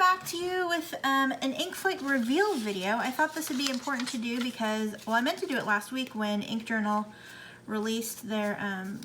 back to you with an inkflight reveal video. I thought this would be important to do because, well, I meant to do it last week when Ink Journal released their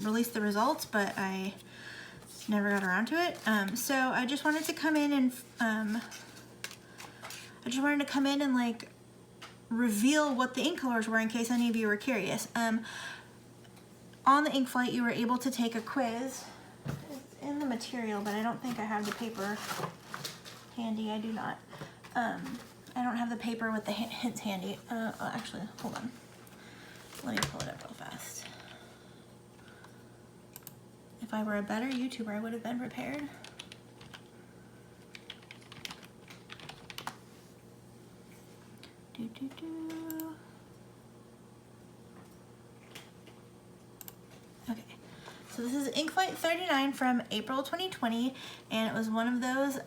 released the results, but I never got around to it. So I just wanted to come in and like reveal what the ink colors were in case any of you were curious. On the inkflight, you were able to take a quiz. It's in the material, but I don't think I have the paper handy. I do not. I don't have the paper with the hints handy. Actually, hold on. Let me pull it up real fast. If I were a better YouTuber, I would have been prepared. Okay, so this is inkflight 39 from April 2020, and it was one of those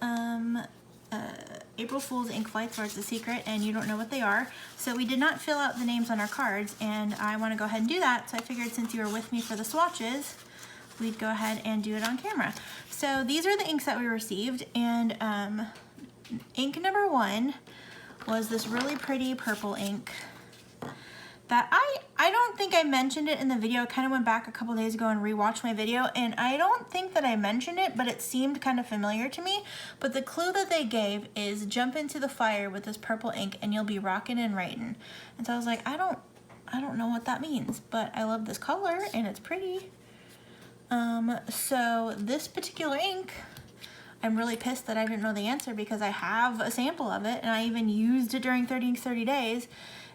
April Fool's inkflights where it's a secret and you don't know what they are. So we did not fill out the names on our cards, and I want to go ahead and do that. So I figured since you were with me for the swatches, we'd go ahead and do it on camera. So these are the inks that we received, and ink number 1 was this really pretty purple ink that I don't think I mentioned it in the video. I kind of went back a couple days ago and rewatched my video, and I don't think that I mentioned it, but it seemed kind of familiar to me. But the clue that they gave is jump into the fire with this purple ink and you'll be rockin' and writing. And so I was like, I don't know what that means, but I love this color and it's pretty. So this particular ink, I'm really pissed that I didn't know the answer because I have a sample of it and I even used it during 30 Inks 30 Days,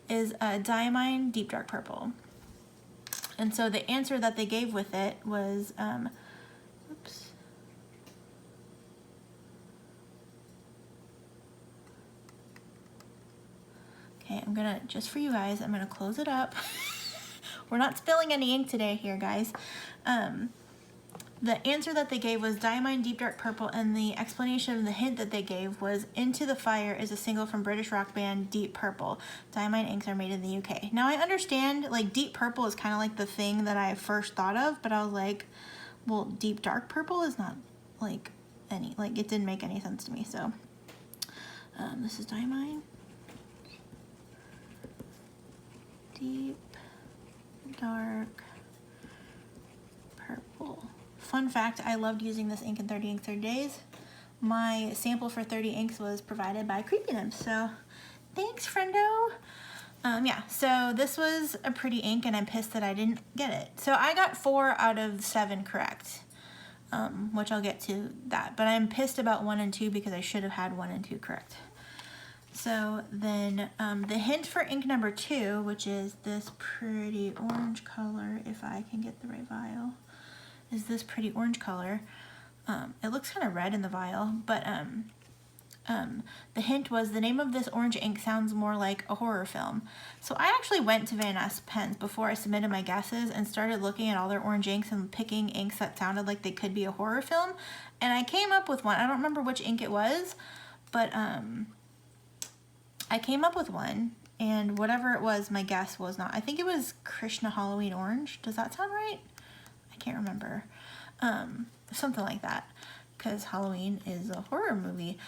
is Diamine Deep Dark Purple. And so the answer that they gave with it was, oops. Okay, I'm gonna, just for you guys, I'm gonna close it up. We're not spilling any ink today here, guys. The answer that they gave was Diamine Deep Dark Purple, and the explanation of the hint that they gave was Into the Fire is a single from British rock band Deep Purple. Diamine inks are made in the UK. Now I understand, like, Deep Purple is kind of like the thing that I first thought of, but I was like, well, Deep Dark Purple is not like any, like, it didn't make any sense to me. So this is Diamine. Deep Dark Purple. Fun fact, I loved using this ink in 30 Inks 30 Days. My sample for 30 inks was provided by Creepy Nymph, so thanks, friendo. Yeah, so this was a pretty ink and I'm pissed that I didn't get it. So I got 4 out of 7 correct, which I'll get to that. But I'm pissed about 1 and 2 because I should have had 1 and 2 correct. So then the hint for ink number 2, which is this pretty orange color, if I can get the right vial, is this pretty orange color. It looks kind of red in the vial, but the hint was the name of this orange ink sounds more like a horror film. So I actually went to Van Ness Pens before I submitted my guesses and started looking at all their orange inks and picking inks that sounded like they could be a horror film. And I came up with one. I don't remember which ink it was, but I came up with one, and whatever it was, my guess was not. I think it was Krishna Halloween Orange. Does that sound right? I can't remember. Something like that, because Halloween is a horror movie.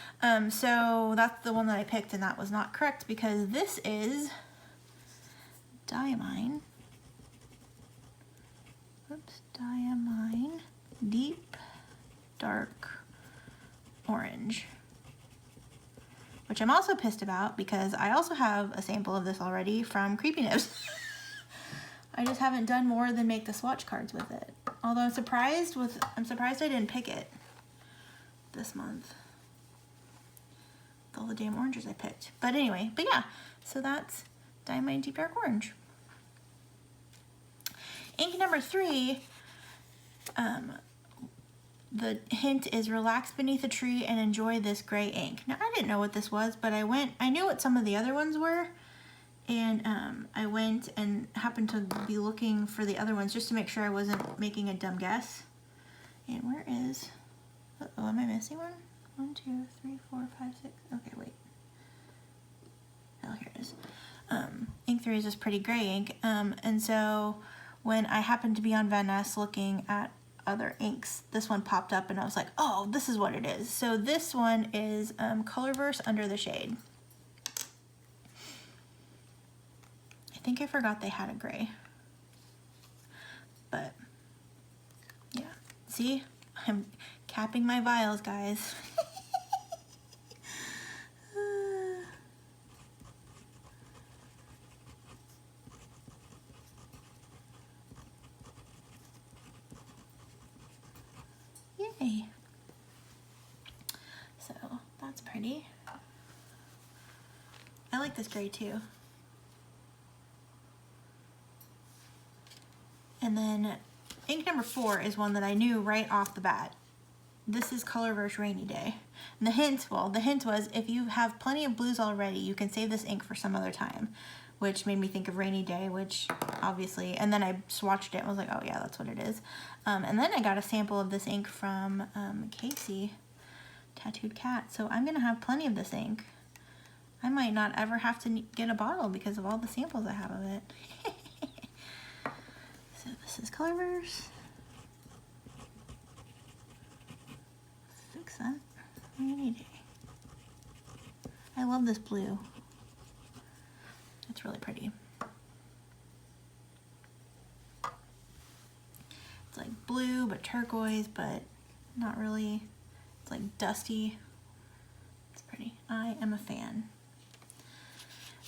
So that's the one that I picked, and that was not correct because this is Diamine. Oops, Diamine Deep Dark Orange, which I'm also pissed about because I also have a sample of this already from Creepy Nymph. I just haven't done more than make the swatch cards with it. Although I'm surprised I didn't pick it this month with all the damn oranges I picked. But anyway, but yeah, so that's Diamine Deep Dark Orange. Ink number 3, the hint is relax beneath a tree and enjoy this gray ink. Now I didn't know what this was, but I knew what some of the other ones were. And I went and happened to be looking for the other ones just to make sure I wasn't making a dumb guess. And where is, oh, am I missing one? 1, 2, 3, 4, 5, 6. Okay, wait. Oh, here it is. Ink 3 is this pretty gray ink. And so when I happened to be on Van Ness looking at other inks, this one popped up and I was like, oh, this is what it is. So this one is Colorverse Under the Shade. I think I forgot they had a gray. But yeah, see, I'm capping my vials, guys. Yay. So that's pretty. I like this gray too. And then ink number 4 is one that I knew right off the bat. This is Colorverse Rainy Day. And the hint was if you have plenty of blues already, you can save this ink for some other time, which made me think of Rainy Day, which obviously, and then I swatched it and was like, oh yeah, that's what it is. And then I got a sample of this ink from Casey, Tattooed Cat. So I'm gonna have plenty of this ink. I might not ever have to get a bottle because of all the samples I have of it. So this is Colorverse. Fix that. Rainy Day. I love this blue. It's really pretty. It's like blue, but turquoise, but not really. It's like dusty. It's pretty. I am a fan.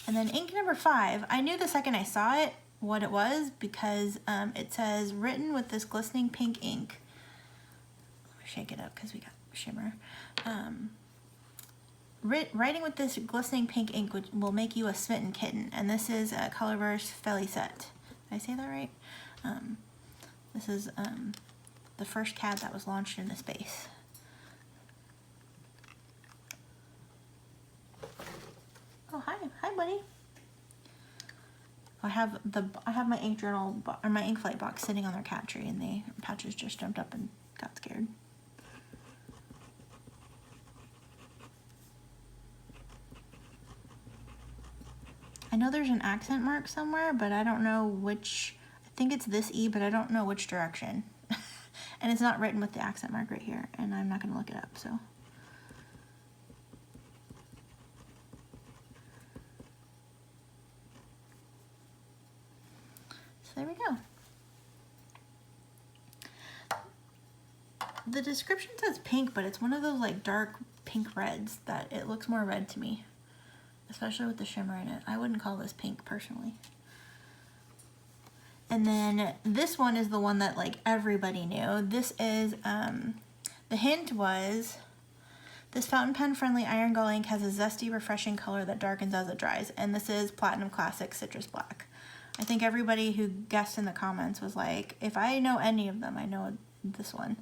And then ink number 5, I knew the second I saw it what it was because it says written with this glistening pink ink. Let me shake it up because we got shimmer. Writing with this glistening pink ink will make you a Smitten Kitten, and this is Colorverse Felicette. Did I say that right? This is the first cat that was launched into space. Oh, hi, buddy. I have my ink journal or my inkflight box sitting on their cat tree, and the Patches just jumped up and got scared. I know there's an accent mark somewhere, but I don't know which. I think it's this E, but I don't know which direction. And it's not written with the accent mark right here, and I'm not going to look it up, so. There we go. The description says pink, but it's one of those like dark pink reds that it looks more red to me, especially with the shimmer in it. I wouldn't call this pink personally. And then this one is the one that like everybody knew. This is, the hint was, this fountain pen friendly iron gall ink has a zesty, refreshing color that darkens as it dries. And this is Platinum Classic Citrus Black. I think everybody who guessed in the comments was like, if I know any of them, I know this one.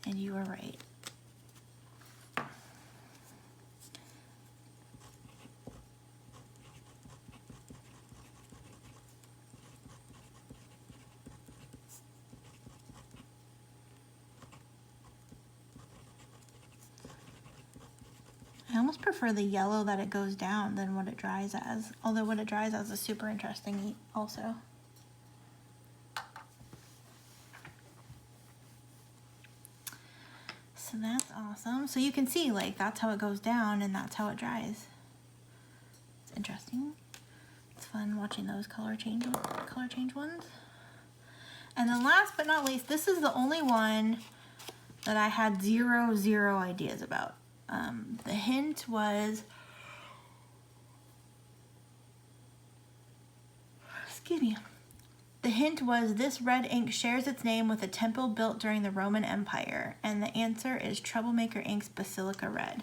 And you were right. I almost prefer the yellow that it goes down than what it dries as. Although what it dries as is super interesting also. So that's awesome. So you can see like that's how it goes down and that's how it dries. It's interesting. It's fun watching those color change ones. And then last but not least, this is the only one that I had zero ideas about. The hint was, excuse me, the hint was this red ink shares its name with a temple built during the Roman Empire, and the answer is Troublemaker Ink's Basilica Red.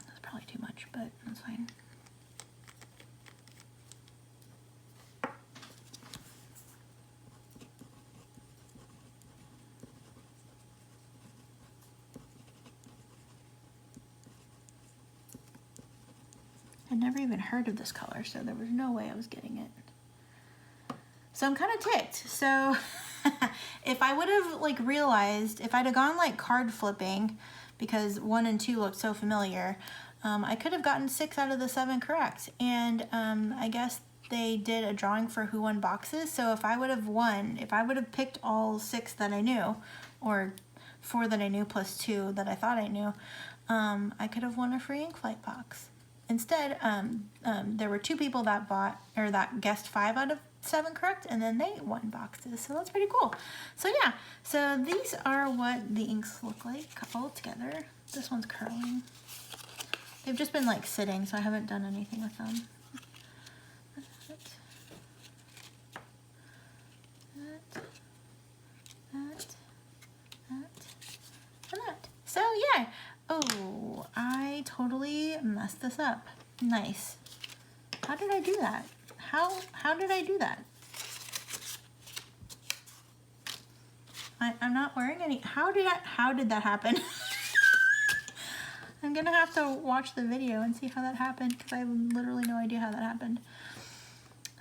That's probably too much, but that's fine. I'd never even heard of this color, so there was no way I was getting it. So I'm kind of ticked. So if I would have like realized, if I'd have gone like card flipping, because 1 and 2 looked so familiar, I could have gotten 6 out of the 7 correct, and I guess they did a drawing for who won boxes, so if I would have won, if I would have picked all 6 that I knew, or 4 that I knew plus 2 that I thought I knew, I could have won a free inkflight box. Instead, there were 2 people that bought, or that guessed 5 out of 7 correct, and then they won boxes, so that's pretty cool. So yeah, so these are what the inks look like all together. This one's curling. They've just been like sitting, so I haven't done anything with them. That. So yeah. Oh, I totally messed this up. Nice. How did I do that? How did I do that? I'm not wearing any. How did that happen? I'm gonna have to watch the video and see how that happened, because I have literally no idea how that happened.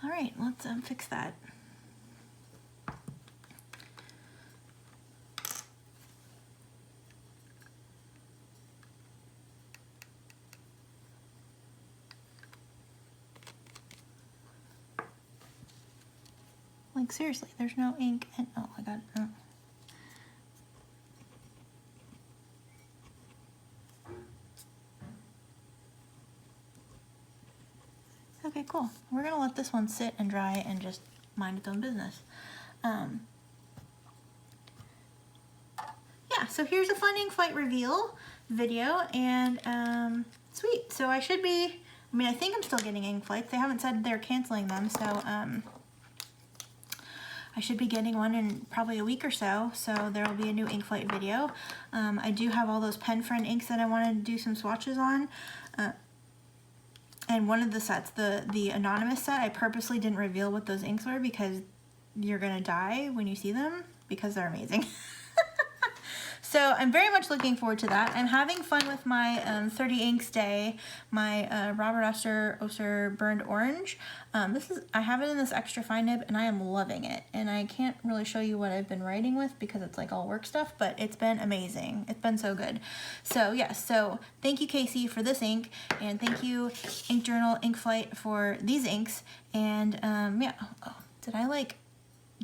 All right, let's fix that. Like seriously, there's no ink, and oh, I got it. Oh. Okay, cool. We're gonna let this one sit and dry and just mind its own business. Yeah, so here's a fun inkflight reveal video, and sweet. So I should be, I mean, I think I'm still getting inkflights. They haven't said they're canceling them, so I should be getting one in probably a week or so, so there will be a new inkflight video. I do have all those pen friend inks that I wanted to do some swatches on. And one of the sets, the anonymous set, I purposely didn't reveal what those inks were because you're gonna die when you see them because they're amazing. So I'm very much looking forward to that. I'm having fun with my 30 inks day, my Robert Oster Burned Orange. I have it in this extra fine nib and I am loving it. And I can't really show you what I've been writing with because it's like all work stuff, but it's been amazing. It's been so good. So yes, so thank you Casey for this ink, and thank you Ink Journal Inkflight for these inks. And yeah, oh, did I like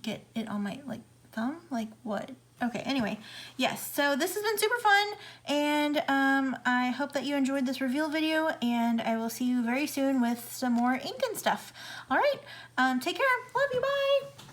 get it on my like thumb? Like what? Okay, anyway, yes, so this has been super fun, and I hope that you enjoyed this reveal video, and I will see you very soon with some more ink and stuff. All right, take care. Love you. Bye.